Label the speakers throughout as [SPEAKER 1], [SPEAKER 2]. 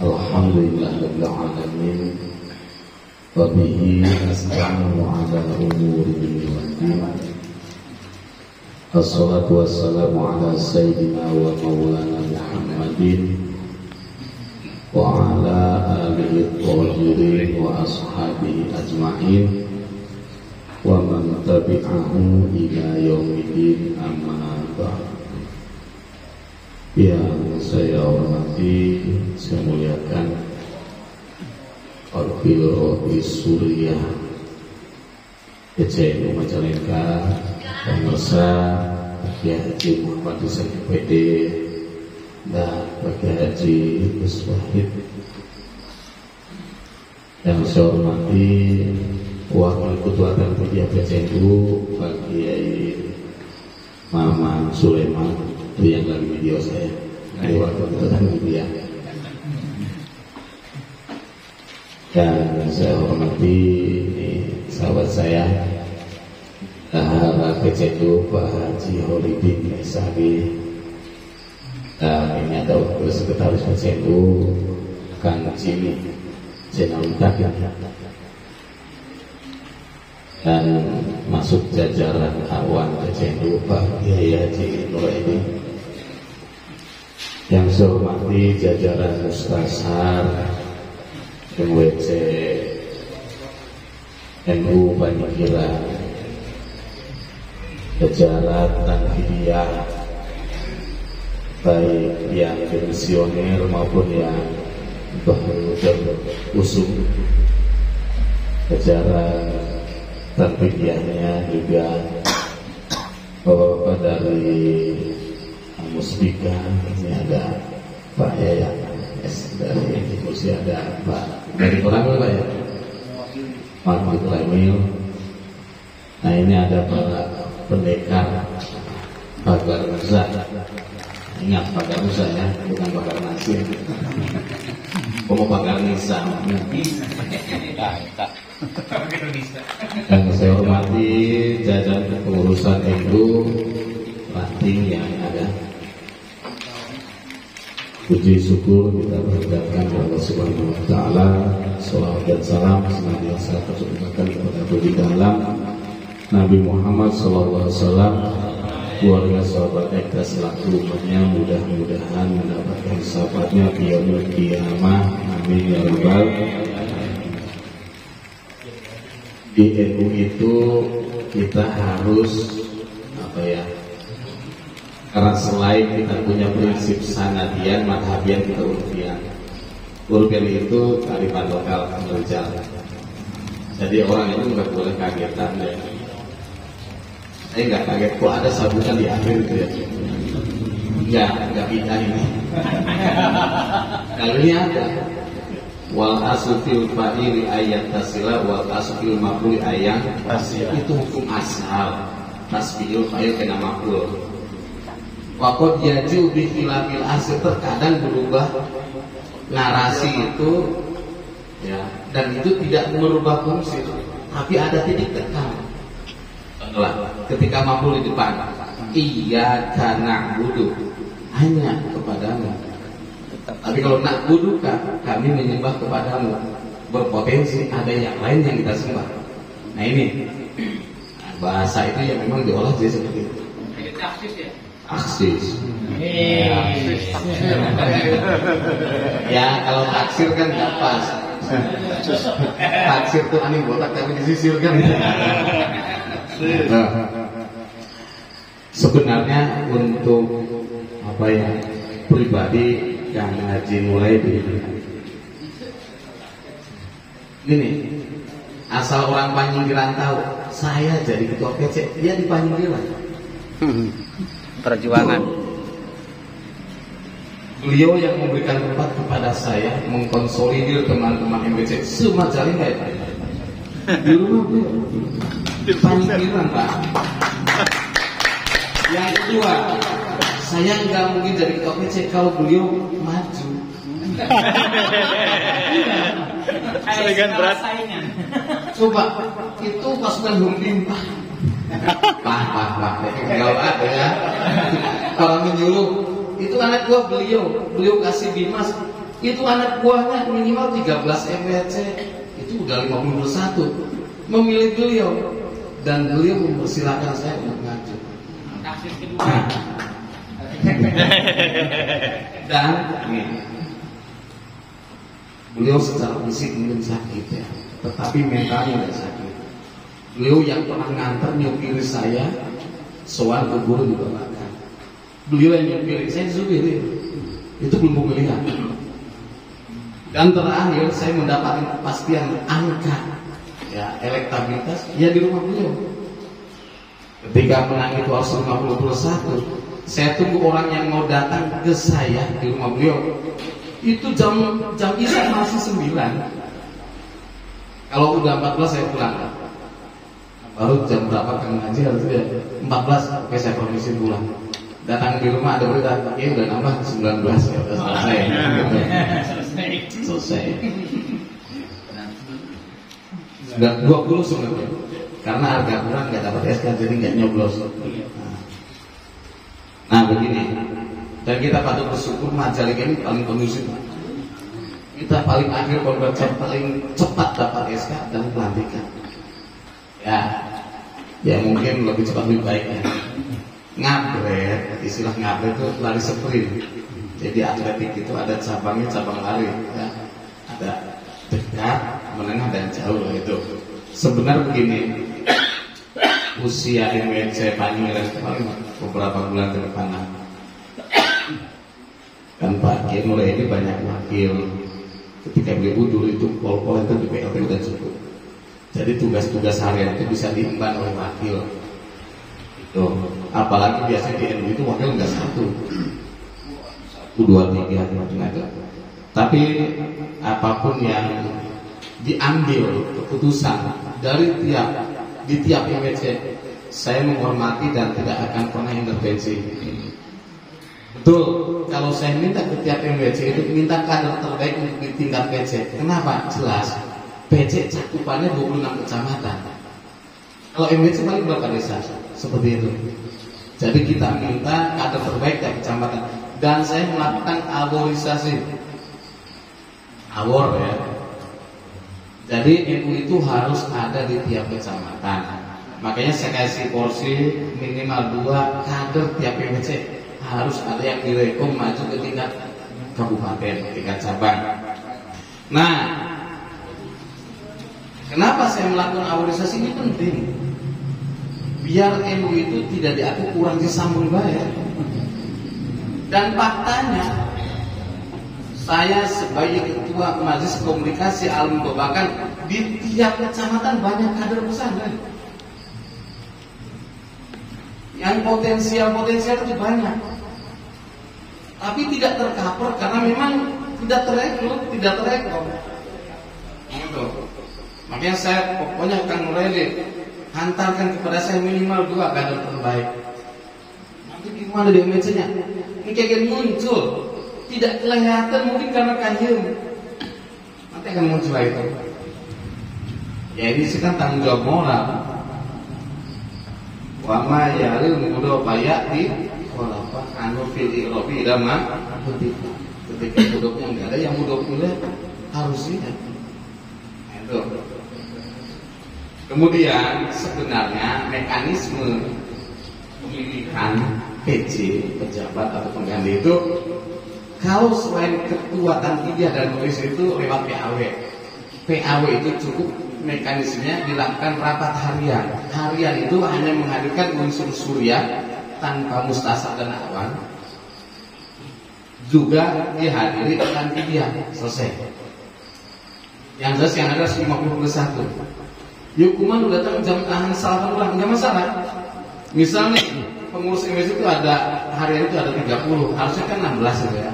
[SPEAKER 1] Alhamdulillahirabbil alamin. Wa bihi nasta'inu 'ala umuri dunya waddin. Assalatu wassalamu ala sayyidina wa maulana Muhammadin wa ala alihi thahirin wa ashabihi ajma'in wa man tabi'ahu ila yaumil amma ba'd. Yang saya hormati, saya muliakan Qabil Rohis Surya PCNU Majalengka, pemirsa Pak Haji Muhammad Hussein PD dan Pak Haji Gus Wahid. Yang saya hormati Wakil Ketua dan Panitia PCNU Pak Kiai Maman Sulaiman, itu yang lagi video saya dari Wakil Ketua dan Panitia. Dan saya hormati sahabat saya Pak PCNU Pak Haji Holidin Esagi, dan ini ada Wakil Sekretaris PCNU Kang Jimmy Jenautak, dan masuk jajaran awan PCNU Pak Kiai Haji Nuraini. Yang saya hormati jajaran Mustasar MWC NU Banjarnegara, jajaran Tanfidiyah, baik yang pensiuner maupun yang baru usung, jajaran Tanfidiyahnya juga Bapak dari Musbika, ini ada Pak Yaya dari institusi, ada Pak dari orang apa ya, Pak Lamil. Nah ini ada para pendekar Pagar Musa. Ingat Pagar Musa ya, bukan Pagar Nasir. Kamu Pagar Nisa. Dan saya hormati jajaran kepengurusan NU Ranting yang ada. Puji syukur kita panjatkan kepada Allah Subhanahu wa taala, salawat dan salam senantiasa tercurahkan kepada baginda alam Nabi Muhammad sallallahu alaihi wasallam, keluarga sahabat kita selaku umatnya, mudah-mudahan mendapatkan syafaatnya di yaumil qiyamah. Amin ya rabbal. Di NU itu kita harus karena selain kita punya prinsip sanadian, madhabian, kita urfian. Urfian itu kearifan lokal menunjang. Jadi orang itu nggak boleh kagetan ya. Saya nggak kaget kok ada sabutan di akhir gitu ya. Nggak bisa ini. Kalau ini ada. Wal aslu fil fa'ili ayat tasila, wal aslu fil maf'uli ayat tasila. Itu hukum asal. Tasbihul fa'il kena maf'ul. Waqad yaju bi khilafil asl, terkadang berubah narasi itu ya, dan itu tidak merubah fungsi, tapi ada titik tekan. Ketika maf'ul di depan, iyyaka na'budu, hanya kepadamu. Tapi kalau na'budu kami menyembah kepadamu, berpotensi ada yang lain yang kita sembah. Nah ini bahasa itu yang memang diolah jadi seperti itu. Aksis. Ya kalau taksir kan nggak pas. Taksir tuh aneh botak tapi disisir kan. Nah, sebenarnya untuk pribadi yang ngaji mulai ini asal orang Panjinggiran tahu saya jadi ketua PC, dia di Panjinggiran.
[SPEAKER 2] Perjuangan.
[SPEAKER 1] Beliau yang memberikan tempat kepada saya mengkonsolidir teman-teman MBC semua jaring kayak di rumah beliau di Panjinggiran, Pak. Yang kedua, saya nggak mungkin jadi ketua PC kalau beliau maju.
[SPEAKER 2] Saingan berat.
[SPEAKER 1] Coba itu pasukan Humdim, Pak. Enggak ada ya. Kalau menyuruh itu anak gua beliau kasih Bimas Itu anak buahnya minimal 13 MWC, itu udah 51 memilih beliau, dan beliau mempersilahkan saya untuk ngaji. Dan beliau secara fisik mungkin sakit ya, tetapi mentalnya tidak sakit. Beliau yang pernah nganter nyupiri saya soal ke guru juga makan. Beliau yang nyupiri, saya disupirin. Itu belum pemilihan. Dan terakhir saya mendapatkan kepastian angka ya, elektabilitas ya di rumah beliau. Ketika menang itu harus 51, saya tunggu orang yang mau datang ke saya di rumah beliau. Itu jam isya masih 9. Kalau udah 14 saya pulang. Baru jam berapa kan ngaji harus ya 14, oke saya permisi pulang. Datang di rumah ada berita, ya udah nambah 19 ya udah selesai. Selesai. Sudah 20 sebenarnya. Karena harga kurang nggak dapat SK jadi nggak nyoblos. Nah begini, dan kita patut bersyukur Majalengka ini paling kondusif. Kita paling akhir konversi paling cepat dapat SK dan pelantikan. Ya mungkin lebih cepat lebih baik ya. Ngabret, istilah ngabret itu lari sprint. Jadi atletik itu ada cabangnya, cabang lari ya. Ada dekat, menengah dan jauh itu. Sebenarnya begini, usia MWC Panjang paling beberapa bulan ke depan kan Pak Kiai mulai ini banyak wakil. Ketika beliau dulu itu pol-pol itu di PLT udah cukup. Jadi tugas-tugas harian itu bisa diemban oleh wakil. Itu, apalagi biasanya di NU itu wakil nggak 1, 2, 3 itu. Tapi apapun yang diambil keputusan dari tiap MWC, saya menghormati dan tidak akan pernah intervensi. Betul, kalau saya minta ke tiap MWC itu minta kader terbaik untuk di tingkat PC. Kenapa? Jelas, PC cakupannya 26 kecamatan. Kalau MWC paling berapa desa? Seperti itu. Jadi kita minta kader terbaik tiap kecamatan. Dan saya melakukan aborisasi. Awor ya. Jadi NU itu harus ada di tiap kecamatan. Makanya saya kasih porsi minimal 2 kader tiap MWC. Harus ada yang direkom maju ke tingkat kabupaten, tingkat cabang. Nah, kenapa saya melakukan aborisasi ini penting? Biar NU itu tidak diaku kurang disambung bayar. Dan faktanya, saya sebagai ketua Majelis Komunikasi Alim Babakan di tiap kecamatan banyak kader pesantren. Yang potensial itu banyak, tapi tidak tercover karena memang tidak terekrut. Gitu. Makanya saya pokoknya akan mulai hantarkan kepada saya minimal 2 kader terbaik. Nanti gimana di MWC-nya? Ini kayak muncul, tidak kelihatan mungkin karena kajian. Nanti akan muncul itu. Ya ini sih kan tanggung jawab moral. Wama yaril mudo payak di walaupun anu fil irobi dama ketika mudoknya enggak ada yang mudok pula harusnya itu. Kemudian sebenarnya mekanisme pemilihan PJ pejabat atau pengganti itu kalau selain ketua tantidia dan komisi itu lewat PAW. PAW itu cukup mekanismenya dilakukan rapat harian. Harian itu hanya menghadirkan unsur surya tanpa mustasab dan awan. Juga dihadiri tantidia. Selesai. Yang jelas yang ada 51. Hukuman udah datang jam tahan salah pulang, nggak masalah. Misalnya pengurus MWC itu ada harian itu ada 30, harusnya kan 16 gitu ya.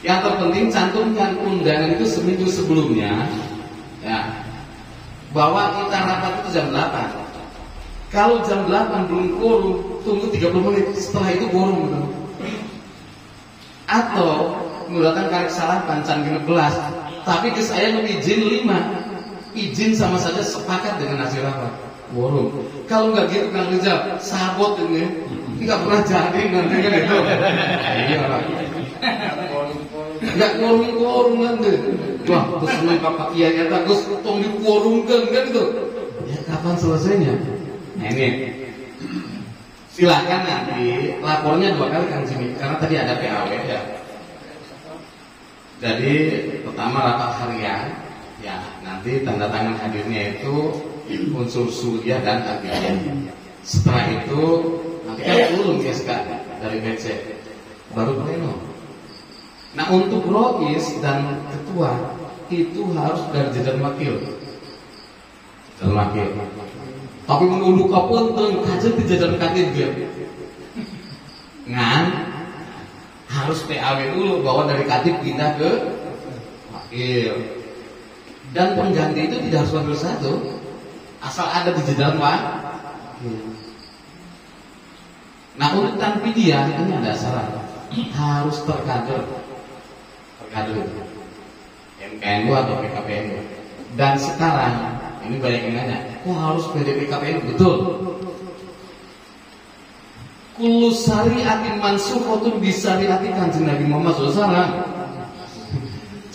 [SPEAKER 1] Yang terpenting cantumkan undangan itu seminggu sebelumnya, ya, bahwa kita rapat itu jam 8. Kalau jam 8 belum quorum, tunggu 30 menit setelah itu quorum gitu. Atau menggunakan karek salah pancan 16, tapi ke saya izin 5. Izin sama saja sepakat dengan hasil rapat quorum. Kalau nggak gitu kan Rizal sabot ini nggak pernah jadi nanti kan itu. Iya. nggak ngorong-ngorongan tuh. Wah, terus seneng Pak Kiai eta geus tong dikurungkeun kan gitu. Ya kapan selesainya? Nah ini silakan nanti lapornya 2 kali Kang Jimmy karena tadi ada PAW ya. Jadi pertama rapat harian, ya nanti tanda tangan hadirnya itu unsur Surya dan Abiya. Setelah itu nanti kan turun SK dari BC, baru pleno. Nah untuk Rois dan ketua itu harus dari jajaran wakil. Tapi menunduk kapunten kajen di jajaran katiga. Ngan harus PAW dulu bahwa dari katib pindah ke wakil. Dan pengganti itu tidak harus wakil satu, asal ada di jajaran wakil. Nah untuk tanfidia ini ada syarat, harus terkader MKNU atau PKPNU. Dan sekarang ini banyak yang nanya, kok harus PDPKPNU? Betul. Kullu syariatin mansukhatun bi syariati Kanjeng Nabi Muhammad SAW.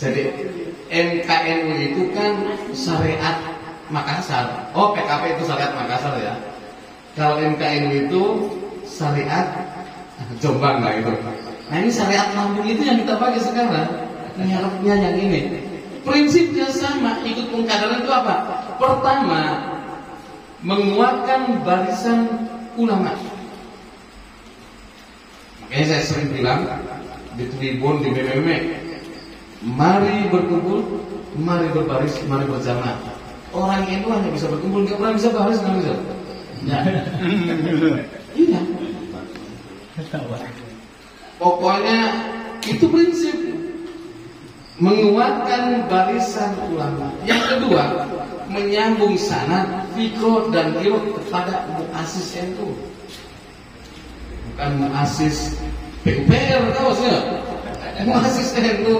[SPEAKER 1] Jadi MKNU itu kan syariat Makassar. Oh, PKP itu syariat Makassar ya. Kalau MKNU itu syariat Jombang lah itu. Nah ini syariat Lampung itu yang kita pakai sekarang. Nyarapnya yang ini. Prinsipnya sama, ikut pengkaderan itu apa? Pertama, menguatkan barisan ulama. Makanya saya sering bilang di Tribun, di BBM, mari berkumpul, mari berbaris, mari berjamaah. Orang itu hanya bisa berkumpul, nggak pernah bisa baris, nggak bisa. Ya. Iya. Pokoknya itu prinsip menguatkan barisan ulama. Yang kedua, menyambung sanad, fikro dan qiro kepada muassis NU. Bukan muassis PUPR, tahu sih? Muassis NU.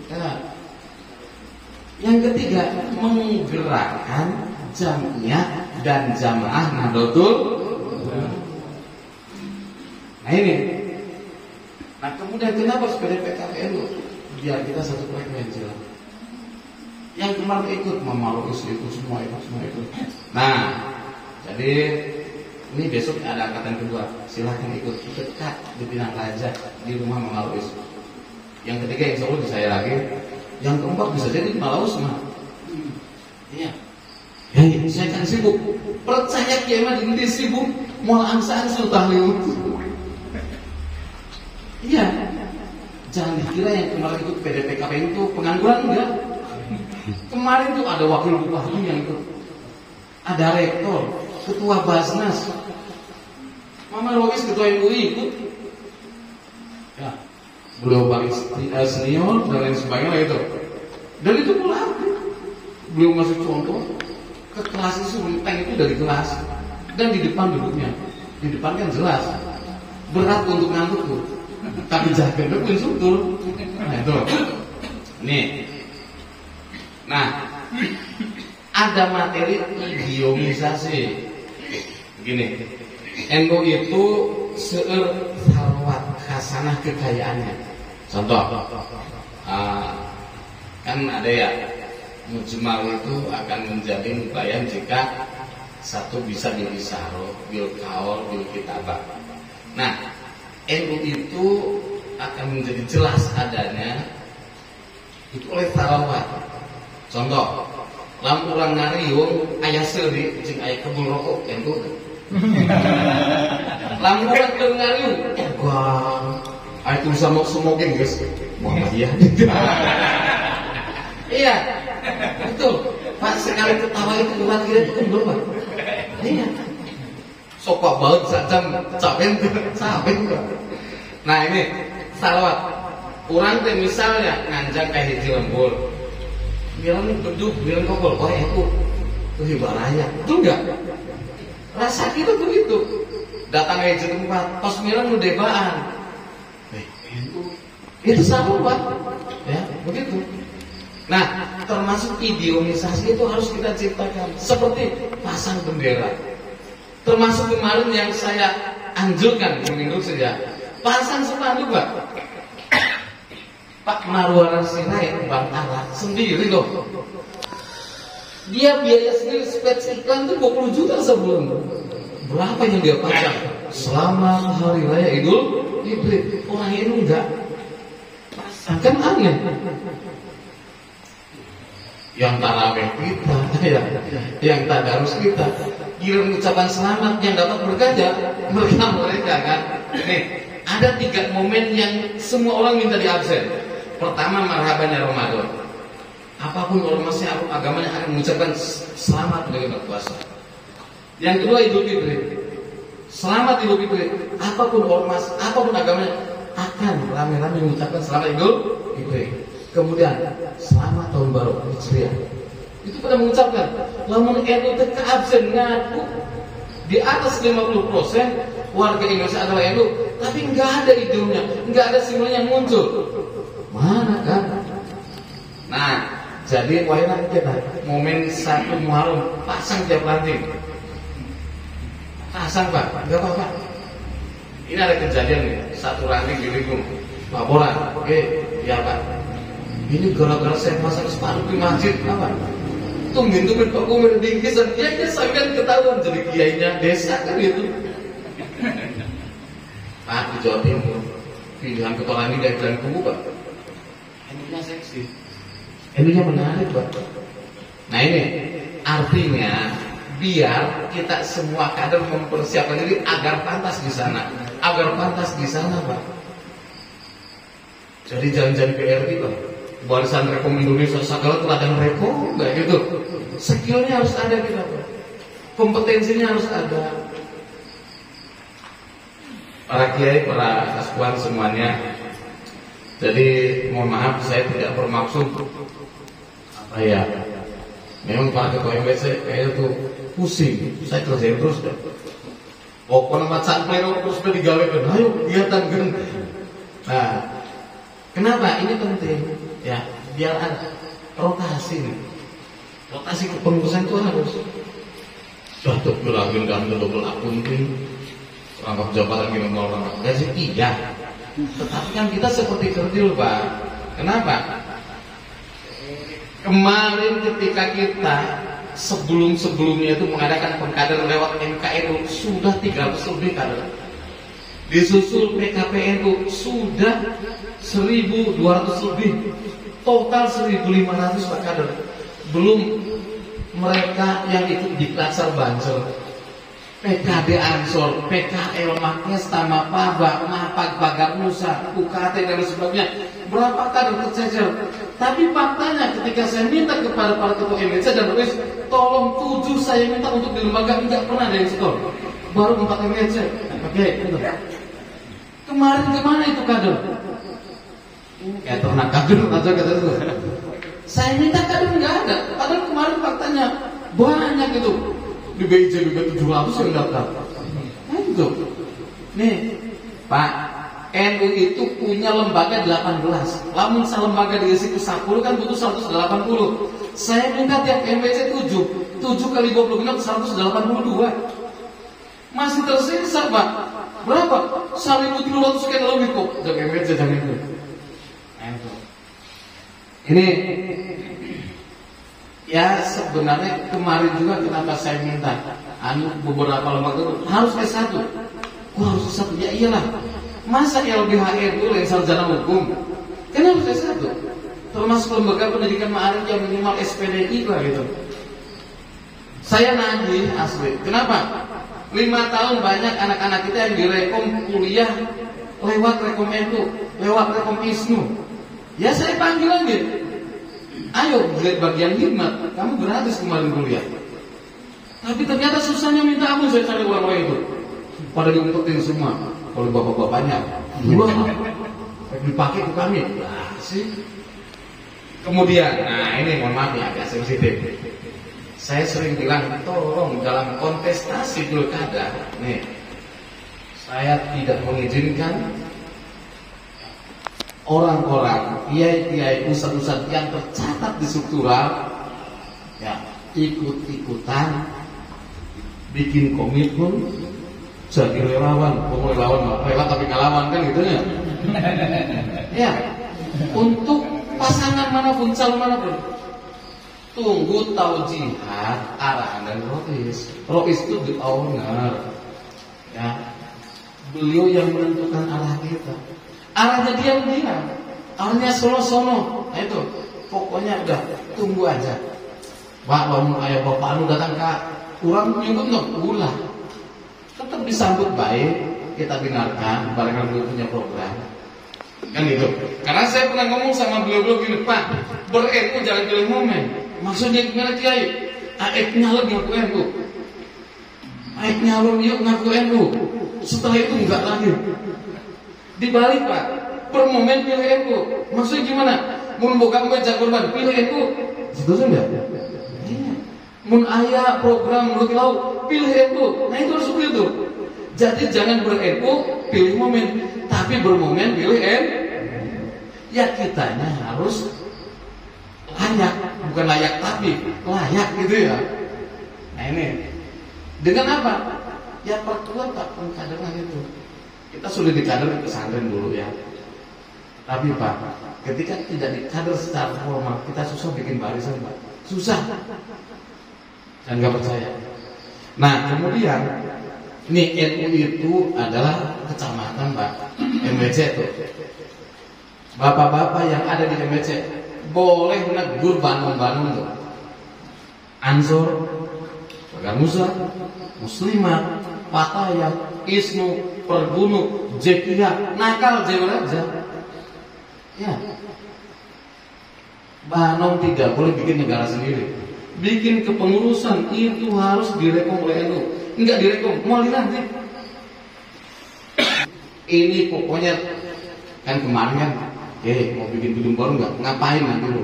[SPEAKER 1] Ya. Yang ketiga, menggerakkan jamiah dan jamaah Nahdlatul. Nah ini. Nah kemudian kenapa sepeda PKPNU? Biar kita satu frekuensi lah. Yang kemarin ikut Mamaluis itu semua itu. Nah, jadi ini besok ada angkatan kedua. Silahkan ikut dekat di Pinang Raja di rumah Mamaluis. Yang ketiga insya Allah di saya lagi. Yang keempat bisa jadi di Malaus mah. Iya. Hei, saya kan sibuk. Percaya kiamat ini sibuk. Mau angsaan sultan Iya. Jangan dikira yang kemarin ikut PDPKP itu pengangguran, enggak. Kemarin tuh ada wakil bupati yang ikut, ada rektor, ketua Basnas, Mama Rois ketua MUI ikut. Ya, beliau paling senior dan lain sebagainya itu. Dan itu pulang, beliau masih contoh ke kelas itu, tank itu dari kelas dan di depan duduknya, di depan kan jelas berat untuk ngantuk tuh. Tapi jaga pun instruktur. Nah itu. Nih. Nah, ada materi idiomisasi. Begini. NU itu seueur sarwat hasanah kekayaannya. Contoh. Kan ada ya, mujmal itu akan menjadi mubayan jika satu bisa bil isaro, bil kaul, bil kitabah. Nah, NU itu akan menjadi jelas adanya itu oleh salawat. Contoh, lampu orang ngariung ayah seri, cing ayah kebun rokok NU. Lampu orang ngariung, wah, ayah tulisan mau smoking guys, Muhammadiyah. Iya, betul. Pak sekali ketawa itu umat kita itu berubah. Iya. Sopak banget sajam capek juga. Nah ini salawat. Orang teh misalnya nganjak kayak hiji lembur. Bilang beduk, bilang kokol, oh itu hibaraya. Betul enggak? Rasa kita begitu. Datang hiji tempat, pas bilang lu debaan. Itu salawat. Ya, begitu. Nah, termasuk idiomisasi itu harus kita ciptakan. Seperti pasang bendera. Termasuk kemarin yang saya anjurkan minggu saja, pasang spanduk Pak. Pak Marwar Sirait Bantara sendiri loh. Dia biaya sendiri spets iklan itu 20 juta sebulan. Berapa yang dia pasang? Selamat Hari Raya Idul Fitri. Orang itu enggak pasang, kan aneh. Yang tarawih kita, yang tadarus kita, giliran ucapan selamat yang dapat berkah mereka kan. Nih, ada 3 momen yang semua orang minta diabsen. Pertama, marhaban ya Ramadan. Apapun ormasnya, agamanya akan mengucapkan selamat dengan berpuasa. Yang kedua, Idul Fitri. Selamat Idul Fitri. Apapun ormas, apapun agamanya akan rame-rame mengucapkan selamat Idul Fitri. Kemudian selamat tahun baru Hijriah. Itu pada mengucapkan. Lamun NU teka absen ngaku di atas 50% warga Indonesia adalah NU, tapi nggak ada idulnya, nggak ada simbolnya yang muncul. Mana kan? Nah, jadi wayang kita momen 1 Muharram pasang tiap ranting. Pasang Pak, nggak apa-apa. Ini ada kejadian nih, 1 ranting di Ligung, laporan. Ya Pak. Ini gara-gara saya pasang sepanduk di masjid, apa? Tumben-tumben Pak Kumir bingkisan, dia sampean ketahuan jadi kiainya desa kan itu. Pak di Jawa Timur, pilihan kepala ini dari Jalan Kubu Pak. Ini seksi. Ini menarik Pak. Nah ini artinya biar kita semua kader mempersiapkan diri agar pantas di sana, Pak. Jadi jangan BRI Pak. Barisan Rekom Indonesia segala teladan Rekom enggak gitu. Skillnya harus ada kita, Pak. Kompetensinya harus ada. Para kiai, para kaskuan semuanya. Jadi mohon maaf saya tidak bermaksud apa ya. Memang Pak Ketua MBC kayaknya tuh pusing. Saya kerjain terus deh. Pokoknya macam pleno terus digawekan. Ayo kegiatan kan. Nah, kenapa ini penting? Ya, biar ada rotasi nih. Rotasi kepengurusan itu harus suatu bilangin dan double akunting rangkap jabatan gini mau rangkap gaji tidak. Tetapi kan kita seperti kerdil Pak. Kenapa? Kemarin ketika kita sebelum-sebelumnya itu mengadakan pengkaderan lewat MKNU sudah 300 lebih kader. Disusul PKPNU sudah 1.200 lebih, total 1.500 Pak kader. Belum mereka yang ikut di Klaser Banser, PKB Ansor, PKL Maknes, Tama Paba, Mapak Bagar Nusa, UKT dan sebagainya. Berapa kader tercecer? Tapi faktanya ketika saya minta kepada para ketua MBC dan Ruis, tolong 7 saya minta untuk di lembaga, enggak pernah ada yang setor. Baru 4 MBC. Oke, betul. Kemarin kemana itu kader? Kayak ternak kader aja kata itu. Saya minta kader nggak ada. Padahal kemarin faktanya banyak itu. Di BIJ juga 700 yang daftar. Nah itu. Nih Pak, NU itu punya lembaga 18. Lamun lembaga diisi ke 10 kan butuh 180. Saya minta tiap MBC 7 kali 20 genap 182. Masih tersisa Pak. Berapa? 1.300 sekian lebih kok. Jaga MBC jangan itu. Ini ya sebenarnya kemarin juga kenapa saya minta beberapa lembaga itu harus S1. Kok harus S1? Ya iyalah. Masa LBHR itu yang sarjana hukum? Kenapa harus S1? Termasuk lembaga pendidikan ma'arif yang minimal SPDI lah gitu. Saya nagih asli. Kenapa? 5 tahun banyak anak-anak kita yang direkom kuliah lewat Rekom NU, lewat Rekom ISNU. Ya saya panggil lagi. Ayo bagian khidmat, kamu gratis kemarin kuliah. Tapi ternyata susahnya minta ampun saya cari orang-orang itu. Pada diumpetin semua oleh bapak-bapaknya. Dua dipakai ke kami. Nah, sih. Kemudian, nah ini mohon maaf ya agak sensitif. Saya sering bilang tolong dalam kontestasi pilkada, nih saya tidak mengizinkan orang-orang, kiai-kiai, ustadz-ustadz yang tercatat di struktural, ya ikut-ikutan, bikin komitmen, jadi relawan, pokoknya relawan, rela tapi ngelawan kan gitu ya. Ya, untuk pasangan manapun, calon manapun. Tunggu taujihad arahan dari Rois. Rois itu the owner, ya. Beliau yang menentukan arah kita. Arahnya diam-diam, arahnya sono-sono. Nah itu, pokoknya udah tunggu aja. Pak, bangun ayah bapak lu datang ke kurang nyumbut nggak ulah. Tetap disambut baik, kita dengarkan. Barangkali beliau punya program. Kan gitu. Karena saya pernah ngomong sama beliau gini, Pak, ber-NU jangan pilih momen. Maksudnya gimana Kiai? Aibnya lebih ngaku NU. Aibnya lu yuk ngaku NU. Setelah itu enggak lagi. Dibalik Pak, per momen pilih NU. Maksudnya gimana? Mun boga meja korban pilih NU. Setuju enggak? Iya. Mun aya program menurut lau pilih NU. Nah itu harus begitu. Jadi jangan ber-NU pilih momen, tapi bermomen pilih NU. Ya kitanya harus layak, bukan layak tapi layak gitu ya. Nah ini dengan apa? Ya perkuat Pak pengkaderan itu. Kita sudah dikader di pesantren dulu ya. Tapi Pak, ketika tidak dikader secara formal, kita susah bikin barisan Pak. Susah. Dan nggak percaya. Nah kemudian ini NU itu adalah kecamatan Pak, MBC itu. Bapak-bapak yang ada di MBC boleh menegur Bandung-Bandung tuh. Ansor, Pagar Musa, Muslimat, Pataya, Isnu, Perbunu, Jekia, nakal jewel aja. Ya. Bandung tidak boleh bikin negara sendiri. Bikin kepengurusan itu harus direkom oleh NU. Enggak direkom, mau nanti. Ini pokoknya kan kemarin kan mau bikin gedung baru nggak? Ngapain nanti lu?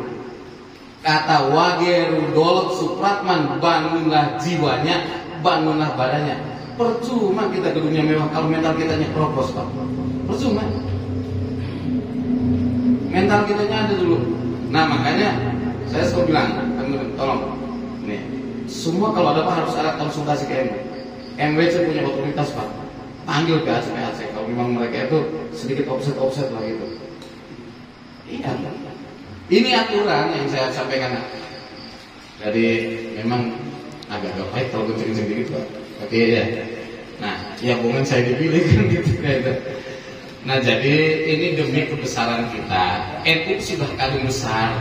[SPEAKER 1] Kata Wage Rudolf Supratman, bangunlah jiwanya, bangunlah badannya. Percuma kita gedungnya mewah kalau mental kitanya kropos Pak. Percuma. Mental kitanya ada dulu. Nah makanya saya selalu bilang, tolong, nih, semua kalau ada apa harus ada konsultasi ke MW. MWC punya otoritas Pak. Panggil ke ACPAC kalau memang mereka itu sedikit offset lah gitu. Iya. Ini aturan yang saya sampaikan. Jadi memang agak baik kalau kencing-kencing dikit Pak. Oke ya. Nah, ya bukan saya dipilih kan gitu. Nah jadi ini demi kebesaran kita. NU sudah kadung besar.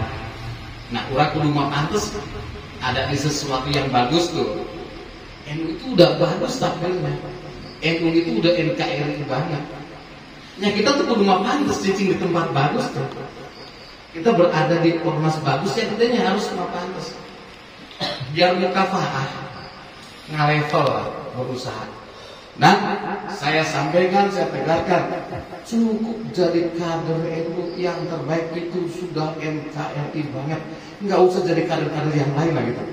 [SPEAKER 1] Nah kurang kudu mau pantes ada di sesuatu yang bagus tuh. NU itu udah bagus tampilnya. NU itu udah NKRI banget. Ya kita tuh kudu mau pantes cicing di tempat bagus tuh. Kita berada di ormas bagus ya kitanya harus mau pantes. Biar mukafahah ngalevel berusaha. Nah, saya sampaikan, saya tegarkan, cukup jadi kader NU yang terbaik itu sudah NKRI banget. Nggak usah jadi kader-kader yang lain lah gitu.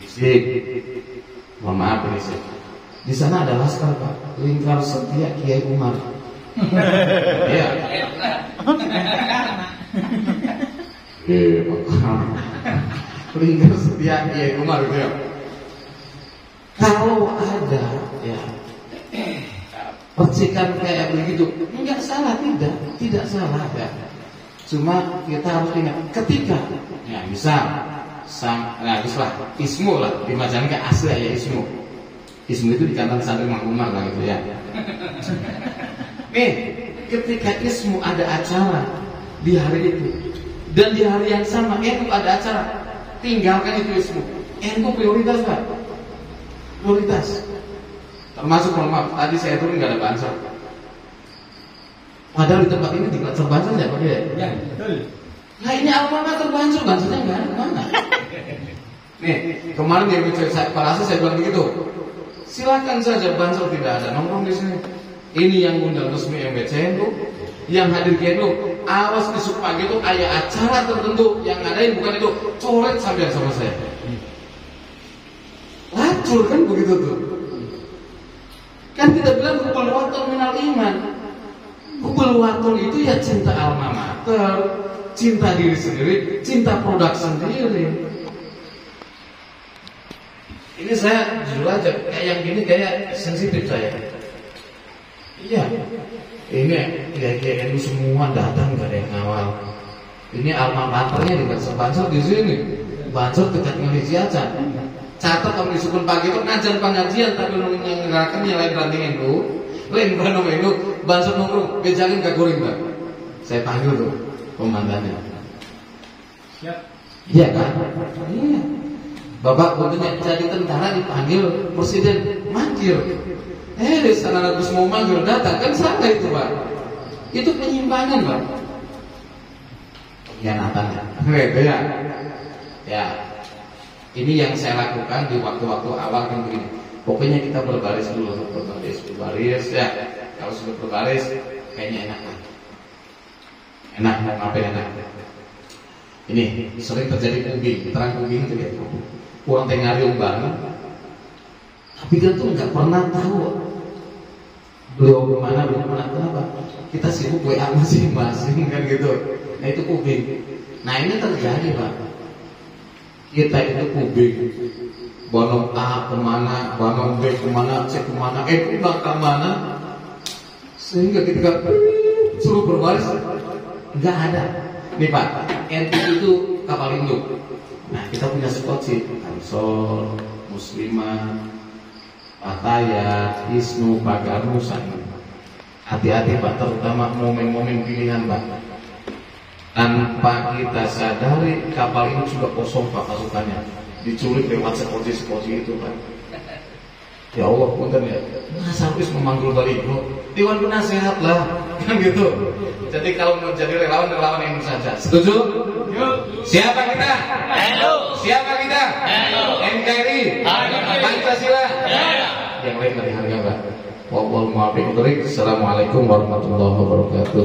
[SPEAKER 1] Isi, mohon maaf ini sih. Di sana ada laskar Pak, Lingkar Setia Kiai Umar. Iya. Lingkar Setia Kiai Umar gitu ya. Kalau ada ya percikan kayak begitu, enggak salah, tidak salah ya. Cuma kita harus ingat ketika ya misal ismu lah di Majalengka asli ya ismu itu di kantor santri Mang Umar lah gitu ya. Ketika ismu ada acara di hari itu dan di hari yang sama NU ada acara, tinggalkan itu ismu. NU prioritas Pak. Prioritas. Termasuk mohon maaf, tadi saya turun nggak ada banser. Padahal di tempat ini tinggal terbanser ya Pak ya? Ya, betul. Nah ini alma-mater banser, bansernya nggak ada mana? Nih, kemarin dia bicara saya bilang begitu. Silakan saja banser tidak ada nongkrong di sini. Ini yang undang resmi MBC itu, yang hadir ke itu, awas besok pagi itu ada acara tertentu yang ngadain bukan itu, coret sampai sama saya. Lacur kan begitu tuh. Kan kita bilang hubul waton minal iman. Hubul waton itu ya cinta alma mater, cinta diri sendiri, cinta produk sendiri. Ini saya jujur aja, kayak yang gini kayak sensitif saya. Iya. Ini kiai-kiai semua datang, gak ada yang ngawal. Ini alma maternya di Banser di sini. Banser dekat Indonesia aja. Catat kalau disebut pagi itu ngajar pengajian tapi ngerakan yang lain ranting itu, lain bandung itu, Banser nunggu bejalin gak goreng Pak. Saya panggil tuh komandannya. Siap. Iya kan? Iya. Bapak butuhnya jadi tentara dipanggil presiden manggil. Di sana Gus mau manggil datang kan salah itu Pak. Itu penyimpangan Pak. Pengkhianatan ya. Ya. Ini yang saya lakukan di waktu-waktu awal kan begini. Pokoknya kita berbaris dulu, berbaris ya. Kalau sudah berbaris kayaknya enak kan. Enak, ngapain enak. Ini sering terjadi kubing, terang kubing itu ya. Kurang tengah banget. Tapi dia tuh nggak pernah tahu beliau kemana, kenapa? Kita sibuk WA masing-masing kan gitu. Nah itu kubing. Nah ini terjadi Pak. Kita itu kubing. Bonong A kemana, bonong B kemana, C kemana, pulang kemana. Sehingga ketika suruh berbaris nggak ada. Nih Pak, NT itu kapal induk. Nah kita punya skoci, Ansor, Muslimah, Pataya, Isnu, Pagarusan. Hati-hati Pak, terutama momen-momen pilihan Pak. Tanpa kita sadari kapal ini sudah kosong Pak pasukannya. Diculik lewat skoci itu Pak. Ya Allah, punten ya. Masa habis memanggil baliho, Dewan Penasehat lah, kan gitu. Jadi kalau mau jadi relawan yang saja. Setuju? Siapa kita? Siapa kita? NKRI, Pancasila. Yang lain dari harga Pak. Wallahualam. Assalamualaikum warahmatullahi wabarakatuh.